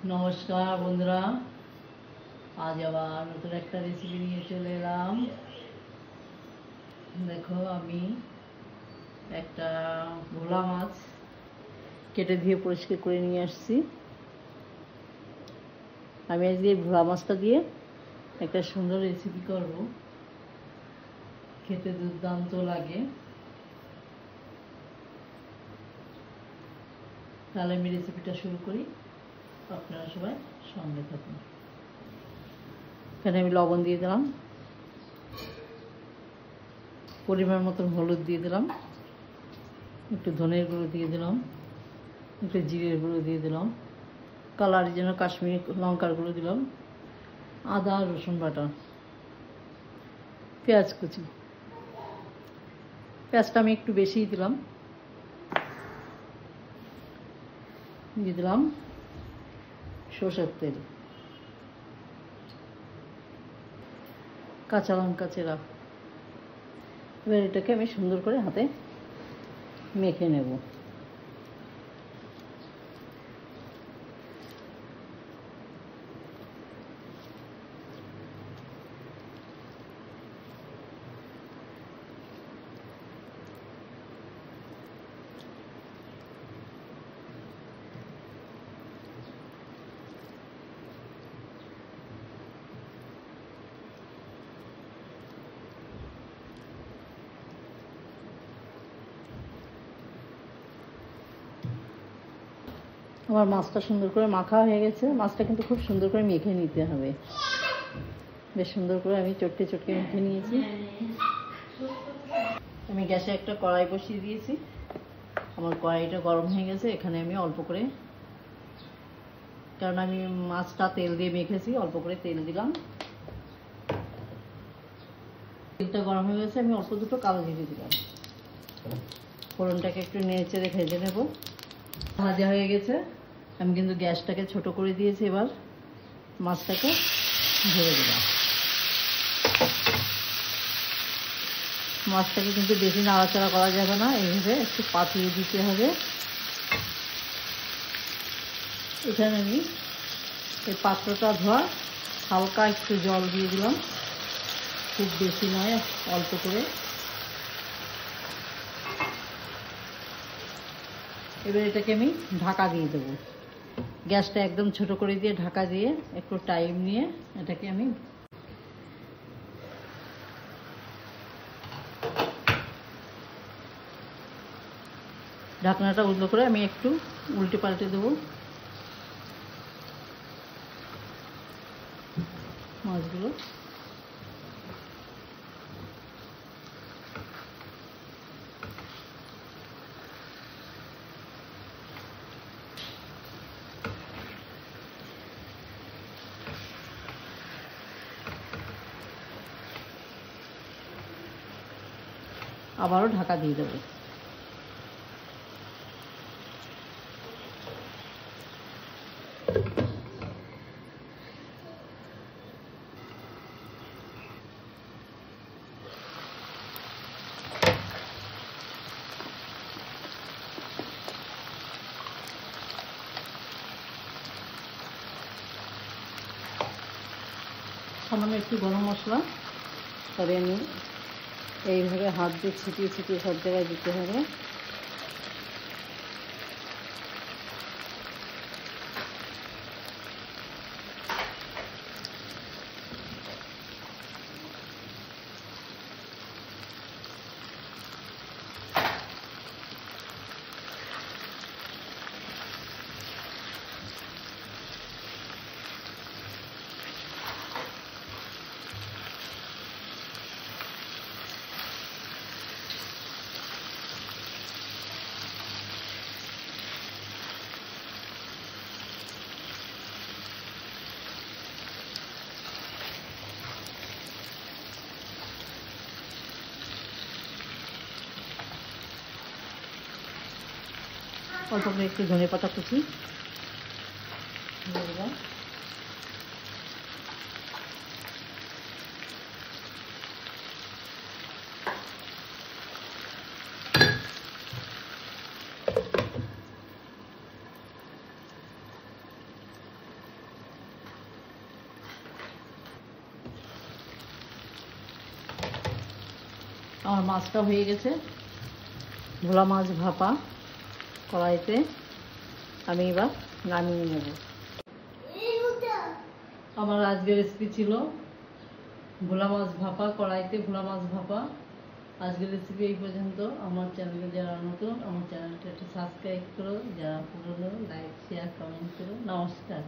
নমস্কার বন্ধুরা, আজ আবার নতুন একটা রেসিপি নিয়ে চলে এলাম। দেখো, আমি একটা ভোলা মাছ কেটে ধুয়ে পরিষ্কার করে নিয়ে আসছি। আমি আজকে এই ভোলা মাছটা দিয়ে একটা সুন্দর রেসিপি করব, খেতে দুর্দান্ত লাগে। তাহলে আমি রেসিপিটা শুরু করি, আপনারা সবাই সঙ্গে থাকুন। এখানে আমি লবণ দিয়ে দিলাম, পরিমাণ মতন হলুদ দিয়ে দিলাম, একটু ধনের গুঁড়ো দিয়ে দিলাম, একটু জিরের গুঁড়ো দিয়ে দিলাম, কালারের জন্য কাশ্মীরি লঙ্কার গুঁড়ো দিলাম, আদা রসুন বাটা, পেঁয়াজ কুচি। পেঁয়াজটা আমি একটু বেশিই দিলাম। দিয়ে দিলাম সরষের তেল, কাঁচা লঙ্কা চেরা। এবার এটাকে আমি সুন্দর করে হাতে মেখে নেব। আমার মাছটা সুন্দর করে মাখা হয়ে গেছে। মাছটা কিন্তু খুব সুন্দর করে মেখে নিতে হবে। বেশ সুন্দর করে আমি চটকে চটকে মেখে নিয়েছি। আমি গ্যাসে একটা কড়াই বসিয়ে দিয়েছি। আমার কড়াইটা গরম হয়ে গেছে। এখানে আমি অল্প করে, কারণ আমি মাছটা তেল দিয়ে মেখেছি, অল্প করে তেল দিলাম। তেলটা গরম হয়ে গেছে, আমি অল্প দুটো কালো জিরে দিলাম। ফোড়নটাকে একটু নেড়ে ভেজে নেব। ভাজা হয়ে গেছে, আমি কিন্তু গ্যাসটাকে ছোট করে দিয়েছি। এবার মাছটাকে ভেজে দিলাম। মাছটাকে কিন্তু বেশি নাড়াচাড়া করা যাবে না, এইভাবে একটু পাতিয়ে দিতে হবে। এখানে আমি এই পাত্রটা ধোয়া হালকা একটু জল দিয়ে দিলাম, খুব বেশি নয়, অল্প করে। এবার এটাকে আমি ঢাকা দিয়ে দেবো। গ্যাসটা একদম ছোট করে দিয়ে ঢাকা দিয়ে একটু টাইম নিয়ে এটাকে আমি ঢাকনাটা উল্টো করে আমি একটু উল্টে পাল্টে দেবো মাছগুলো। আবারও ঢাকা দিয়ে দেবো। সামান্য একটু গরম মশলা, তবে আমি এইভাবে হাত দিয়ে ছিটিয়ে ছিটিয়ে সব জায়গায় দিতে হবে। অল্প করে একটু ধনে পাতা কুচি দিয়ে দিলাম। আমার মাছটা হয়ে গেছে, ভোলা মাছ ভাপা কড়াইতে। আমি এবার নামিয়ে নেব। আমার আজকের রেসিপি ছিল ভোলা মাছ ভাপা কড়াইতে, ভোলা মাছ ভাপা। আজকের রেসিপি এই পর্যন্ত। আমার চ্যানেলে যারা নতুন, আমার চ্যানেলটা একটু সাবস্ক্রাইব করো, যারা পুরনো লাইক শেয়ার কমেন্ট করো। নমস্কার।